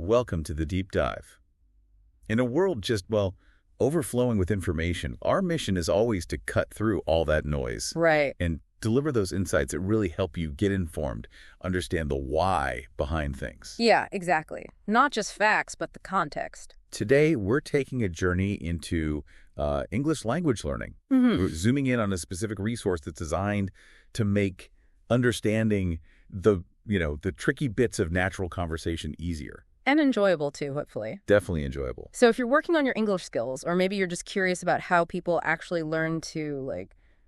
welcome to the deep dive. In a world just, overflowing with information, our mission is always to cut through all that noise. Right. And deliver those insights that really help you get informed, understand the why behind things. Yeah, exactly. Not just facts, but the context. Today, we're taking a journey into English language learning. We're zooming in on a specific resource that's designed to make understanding the tricky bits of natural conversation easier. And enjoyable too, hopefully. Definitely enjoyable. So if you're working on your English skills, or maybe you're just curious about how people actually learn to,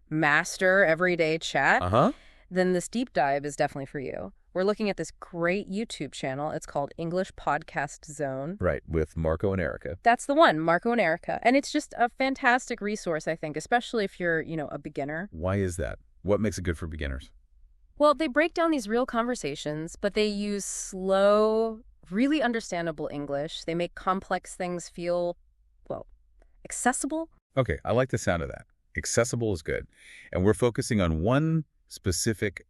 master everyday chat, then this deep dive is definitely for you. We're looking at this great YouTube channel. It's called English Podcast Zone. Right, with Marco and Erica. That's the one, Marco and Erica. And it's just a fantastic resource, I think, especially if you're, a beginner. Why is that? What makes it good for beginners? Well, they break down these real conversations, but they use slow, really understandable English. They make complex things feel, accessible. Okay, I like the sound of that. Accessible is good. And we're focusing on one specific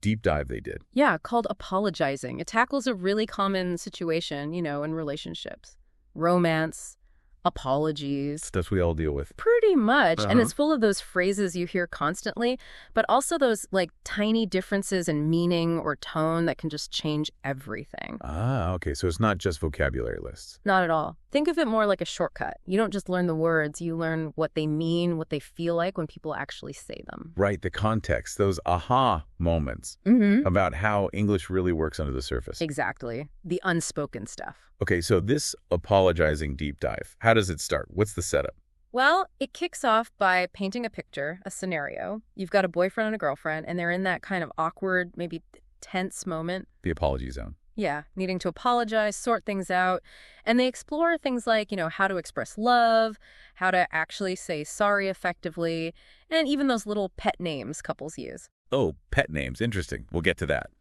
deep dive they did. Yeah, called Apologizing. It tackles a really common situation, in relationships. Romance, apologies. Stuff we all deal with. Pretty much. And it's full of those phrases you hear constantly, but also those tiny differences in meaning or tone that can just change everything. Ah, okay. So it's not just vocabulary lists. Not at all. Think of it more like a shortcut. You don't just learn the words, you learn what they mean, what they feel like when people actually say them. Right, the context, those aha moments about how English really works under the surface. Exactly. The unspoken stuff. Okay, so this apologizing deep dive, how does it start? What's the setup? Well, it kicks off by painting a picture, a scenario. You've got a boyfriend and a girlfriend, and they're in that kind of awkward, maybe tense moment. The apology zone. Yeah, needing to apologize, sort things out. And they explore things like, how to express love, how to actually say sorry effectively, and even those little pet names couples use. Oh, pet names. Interesting. We'll get to that.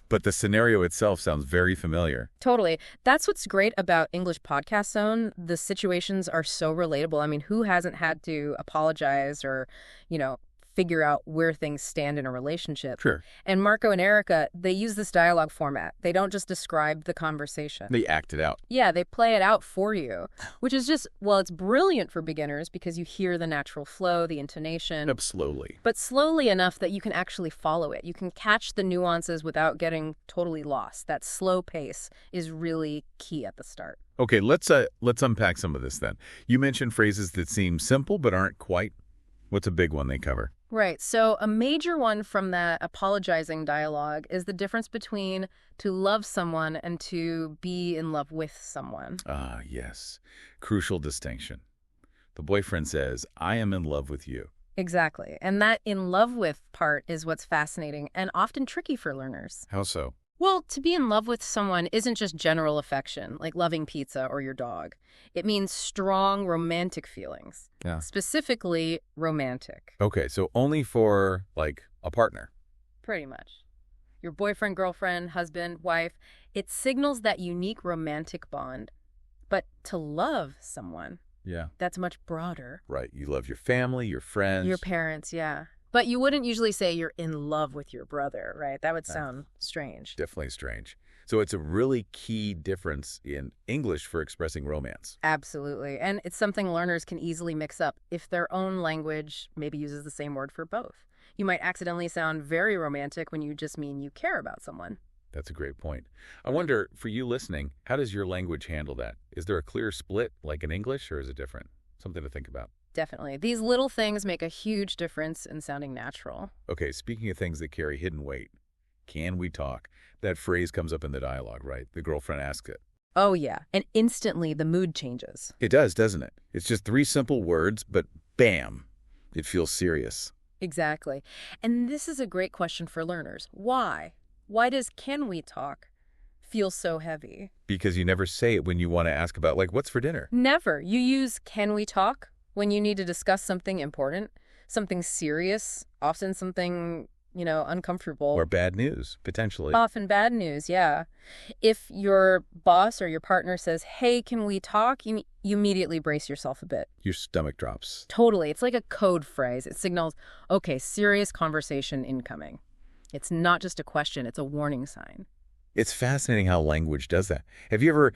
But the scenario itself sounds very familiar. Totally. That's what's great about English Podcast Zone. The situations are so relatable. I mean, who hasn't had to apologize or, figure out where things stand in a relationship? Sure. And Marco and Erica, they use this dialogue format. They don't just describe the conversation. They act it out. Yeah, they play it out for you, which is just, it's brilliant for beginners because you hear the natural flow, the intonation. Up slowly. But slowly enough that you can actually follow it. You can catch the nuances without getting totally lost. That slow pace is really key at the start. Okay, let's unpack some of this then. You mentioned phrases that seem simple but aren't quite. What's a big one they cover? Right. So a major one from that apologizing dialogue is the difference between to love someone and to be in love with someone. Ah, yes. Crucial distinction. The boyfriend says, I am in love with you. Exactly. And that in love with part is what's fascinating and often tricky for learners. How so? Well, to be in love with someone isn't just general affection, like loving pizza or your dog. It means strong romantic feelings. Yeah. Specifically romantic. Okay, so only for, a partner. Pretty much. Your boyfriend, girlfriend, husband, wife. It signals that unique romantic bond. But to love someone, that's much broader. Right. You love your family, your friends. Your parents, yeah. But you wouldn't usually say you're in love with your brother, right? That would sound strange. Definitely strange. So it's a really key difference in English for expressing romance. Absolutely. And it's something learners can easily mix up if their own language maybe uses the same word for both. You might accidentally sound very romantic when you just mean you care about someone. That's a great point. I wonder, for you listening, how does your language handle that? Is there a clear split like in English, or is it different? Something to think about. Definitely. These little things make a huge difference in sounding natural. Okay, speaking of things that carry hidden weight, can we talk? That phrase comes up in the dialogue, right? The girlfriend asks it. Oh, yeah. And instantly the mood changes. It does, doesn't it? It's just 3 simple words, but bam, it feels serious. Exactly. And this is a great question for learners. Why? Why does "can we talk" feel so heavy? Because you never say it when you want to ask about, what's for dinner? Never. You use "can we talk" when you need to discuss something important, something serious, often something, uncomfortable. Or bad news, potentially. Often bad news, yeah. If your boss or your partner says, hey, can we talk? You immediately brace yourself a bit. Your stomach drops. Totally. It's like a code phrase. It signals, okay, serious conversation incoming. It's not just a question, it's a warning sign. It's fascinating how language does that. Have you ever,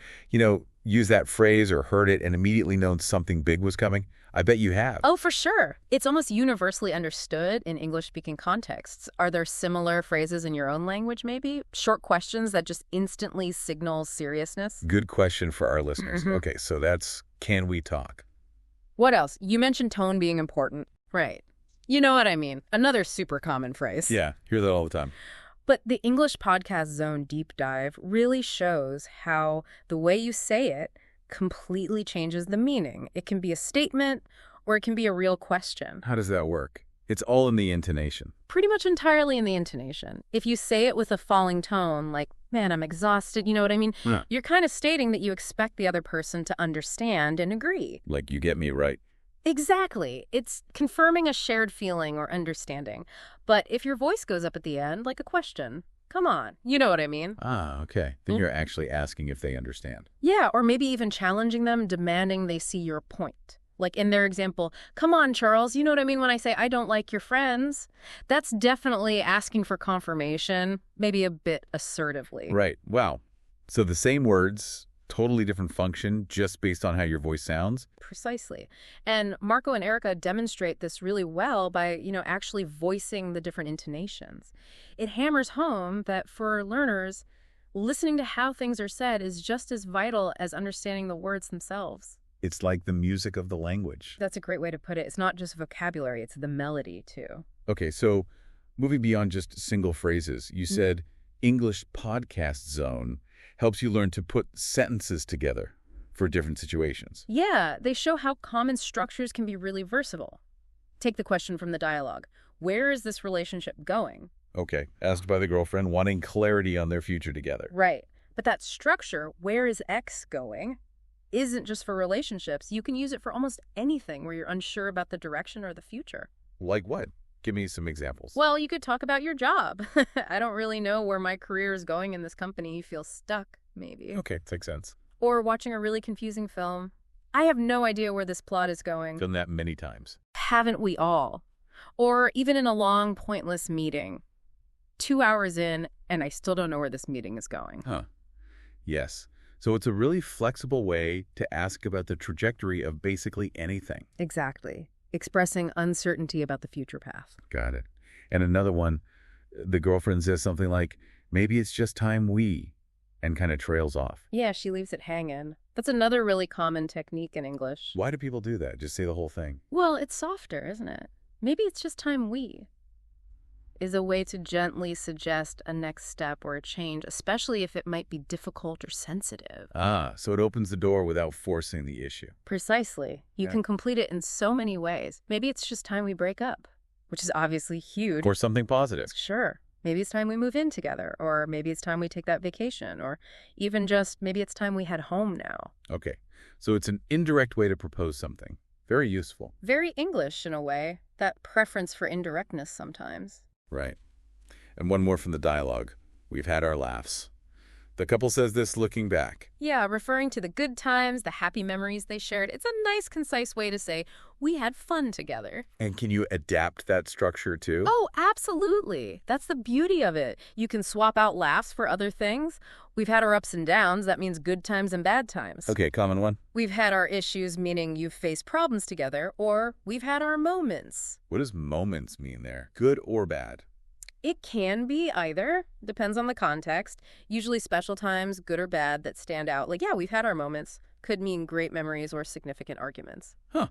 used that phrase or heard it and immediately known something big was coming? I bet you have. Oh, for sure. It's almost universally understood in English-speaking contexts. Are there similar phrases in your own language, maybe? Short questions that just instantly signal seriousness? Good question for our listeners. Okay, so that's can we talk? What else? You mentioned tone being important. Right. You know what I mean. Another super common phrase. Yeah, hear that all the time. But the English Podcast Zone Deep Dive really shows how the way you say it completely changes the meaning. It can be a statement or it can be a real question. How does that work? It's all in the intonation. Pretty much entirely in the intonation. If you say it with a falling tone, like, man, I'm exhausted, you know what I mean? Yeah. You're kind of stating that you expect the other person to understand and agree. Like, you get me right. Exactly. It's confirming a shared feeling or understanding. But if your voice goes up at the end, like a question, come on, you know what I mean? Ah, okay. Then you're actually asking if they understand. Yeah, or maybe even challenging them, demanding they see your point. Like in their example, come on, Charles, you know what I mean when I say I don't like your friends? That's definitely asking for confirmation, maybe a bit assertively. Right. Wow. So the same words, totally different function just based on how your voice sounds? Precisely. And Marco and Erica demonstrate this really well by, actually voicing the different intonations. It hammers home that for learners, listening to how things are said is just as vital as understanding the words themselves. It's like the music of the language. That's a great way to put it. It's not just vocabulary, it's the melody, too. Okay, so moving beyond just single phrases, you said English Podcast Zone helps you learn to put sentences together for different situations. Yeah, they show how common structures can be really versatile. Take the question from the dialogue. Where is this relationship going? Okay, asked by the girlfriend, wanting clarity on their future together. Right. But that structure, where is X going, isn't just for relationships. You can use it for almost anything where you're unsure about the direction or the future. Like what? Give me some examples. Well, you could talk about your job. I don't really know where my career is going in this company. You feel stuck, maybe. Okay, makes sense. Or watching a really confusing film. I have no idea where this plot is going. Done that many times. Haven't we all? Or even in a long, pointless meeting. 2 hours in, and I still don't know where this meeting is going. Huh. Yes. So it's a really flexible way to ask about the trajectory of basically anything. Exactly. Expressing uncertainty about the future path. Got it. And another one, the girlfriend says something like, maybe it's just time we, and kind of trails off. Yeah, she leaves it hanging. That's another really common technique in English. Why do people do that? Just say the whole thing. Well, it's softer, isn't it? Maybe it's just time we is a way to gently suggest a next step or a change, especially if it might be difficult or sensitive. Ah, so it opens the door without forcing the issue. Precisely. You can complete it in so many ways. Maybe it's just time we break up, which is obviously huge. Or something positive. Sure. Maybe it's time we move in together, or maybe it's time we take that vacation, or even just maybe it's time we head home now. Okay, so it's an indirect way to propose something. Very useful. Very English in a way, that preference for indirectness sometimes. Right. And one more from the dialogue. We've had our laughs. The couple says this looking back. Yeah, referring to the good times, the happy memories they shared. It's a nice, concise way to say, we had fun together. And can you adapt that structure too? Oh, absolutely. That's the beauty of it. You can swap out laughs for other things. We've had our ups and downs. That means good times and bad times. Okay, common one. We've had our issues, meaning you've faced problems together, or we've had our moments. What does moments mean there? Good or bad? It can be either. Depends on the context. Usually special times, good or bad, that stand out. Like, yeah, we've had our moments. Could mean great memories or significant arguments. Huh.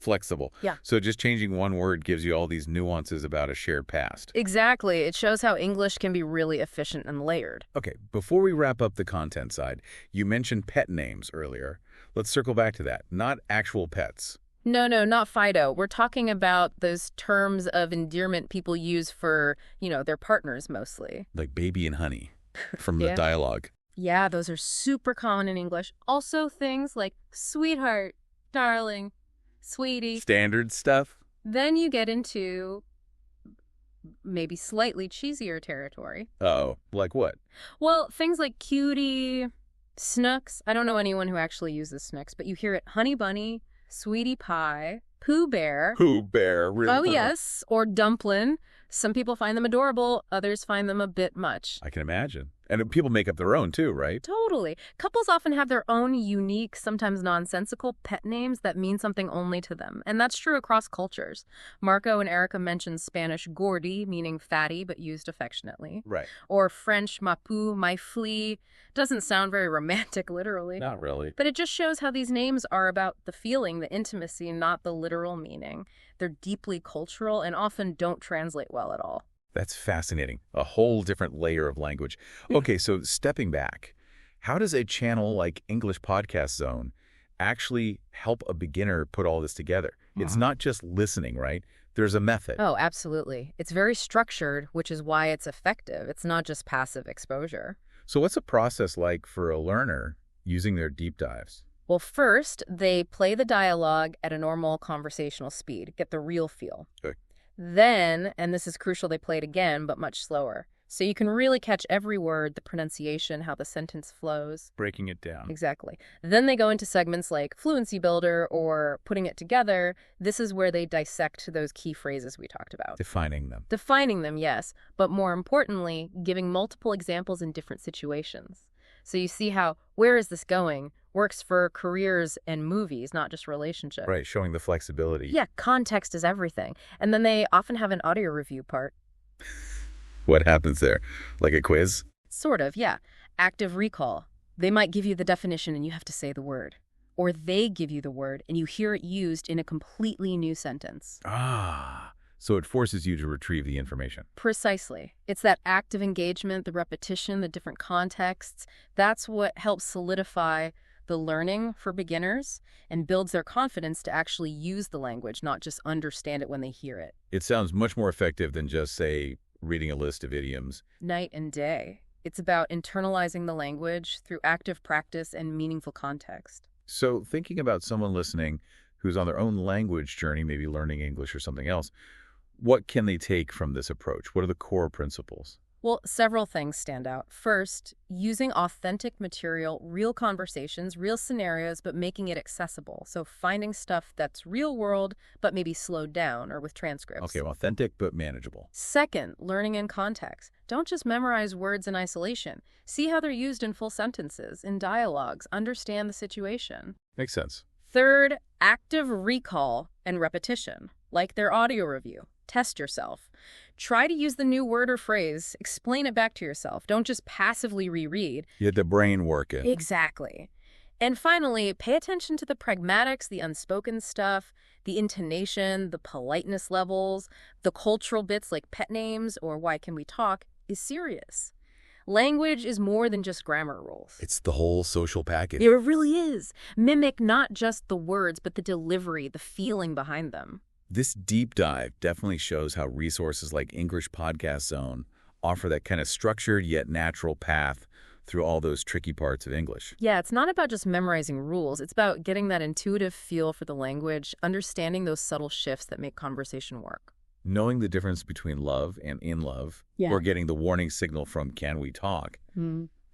Flexible. Yeah. So just changing one word gives you all these nuances about a shared past. Exactly. It shows how English can be really efficient and layered. Okay, before we wrap up the content side, you mentioned pet names earlier. Let's circle back to that. Not actual pets. No, not Fido. We're talking about those terms of endearment people use for, their partners mostly. Like baby and honey from the dialogue. Yeah, those are super common in English. Also things like sweetheart, darling, sweetie. Standard stuff. Then you get into maybe slightly cheesier territory. Uh-oh. Like what? Well, things like cutie, snooks. I don't know anyone who actually uses snooks, but you hear it. Honey bunny, sweetie pie, Pooh Bear. Pooh Bear, really? Oh, yes. Or Dumplin'. Some people find them adorable. Others find them a bit much. I can imagine. And people make up their own too, right? Totally. Couples often have their own unique, sometimes nonsensical pet names that mean something only to them. And that's true across cultures. Marco and Erica mentioned Spanish gordi, meaning fatty, but used affectionately. Right. Or French mapu, my flea. Doesn't sound very romantic, literally. Not really. But it just shows how these names are about the feeling, the intimacy, not the literal meaning. They're deeply cultural and often don't translate well at all. That's fascinating. A whole different layer of language. Okay, so stepping back, how does a channel like English Podcast Zone actually help a beginner put all this together? It's not just listening, right? There's a method. Oh, absolutely. It's very structured, which is why it's effective. It's not just passive exposure. So what's a process like for a learner using their deep dives? Well, first, they play the dialogue at a normal conversational speed, get the real feel. Okay. Then, and this is crucial, they play it again, but much slower. So you can really catch every word, the pronunciation, how the sentence flows. Breaking it down. Exactly. Then they go into segments like Fluency Builder or Putting It Together. This is where they dissect those key phrases we talked about. Defining them. Defining them, yes, but more importantly, giving multiple examples in different situations. So you see how where is this going works for careers and movies, not just relationships. Right, showing the flexibility. Yeah, context is everything. And then they often have an audio review part. What happens there? Like a quiz? Sort of, yeah. Active recall. They might give you the definition and you have to say the word. Or they give you the word and you hear it used in a completely new sentence. Ah, so it forces you to retrieve the information. Precisely. It's that active engagement, the repetition, the different contexts. That's what helps solidify the learning for beginners and builds their confidence to actually use the language, not just understand it when they hear it. It sounds much more effective than just, say, reading a list of idioms. Night and day. It's about internalizing the language through active practice and meaningful context. So thinking about someone listening who's on their own language journey, maybe learning English or something else, what can they take from this approach? What are the core principles? Well, several things stand out. First, using authentic material, real conversations, real scenarios, but making it accessible. So finding stuff that's real world, but maybe slowed down or with transcripts. Okay, authentic but manageable. Second, learning in context. Don't just memorize words in isolation. See how they're used in full sentences, in dialogues. Understand the situation. Makes sense. Third, active recall and repetition, like their audio review. Test yourself. Try to use the new word or phrase. Explain it back to yourself. Don't just passively reread. You had the brain work it. Exactly. And finally, pay attention to the pragmatics, the unspoken stuff, the intonation, the politeness levels, the cultural bits like pet names or why can we talk is serious. Language is more than just grammar rules. It's the whole social package. It really is. Mimic not just the words, but the delivery, the feeling behind them. This deep dive definitely shows how resources like English Podcast Zone offer that kind of structured yet natural path through all those tricky parts of English. Yeah, it's not about just memorizing rules. It's about getting that intuitive feel for the language, understanding those subtle shifts that make conversation work. Knowing the difference between love and in love, or getting the warning signal from can we talk,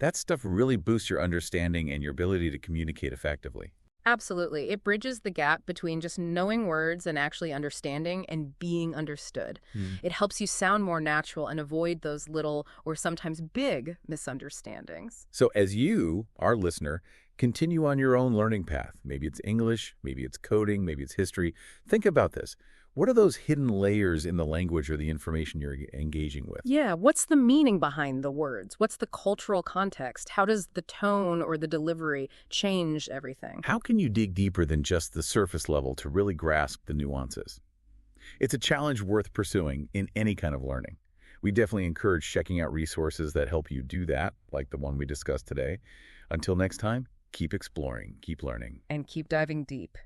that stuff really boosts your understanding and your ability to communicate effectively. Absolutely. It bridges the gap between just knowing words and actually understanding and being understood. It helps you sound more natural and avoid those little or sometimes big misunderstandings. So as you, our listener, continue on your own learning path, maybe it's English, maybe it's coding, maybe it's history, think about this. What are those hidden layers in the language or the information you're engaging with? Yeah, what's the meaning behind the words? What's the cultural context? How does the tone or the delivery change everything? How can you dig deeper than just the surface level to really grasp the nuances? It's a challenge worth pursuing in any kind of learning. We definitely encourage checking out resources that help you do that, like the one we discussed today. Until next time, keep exploring, keep learning, and keep diving deep.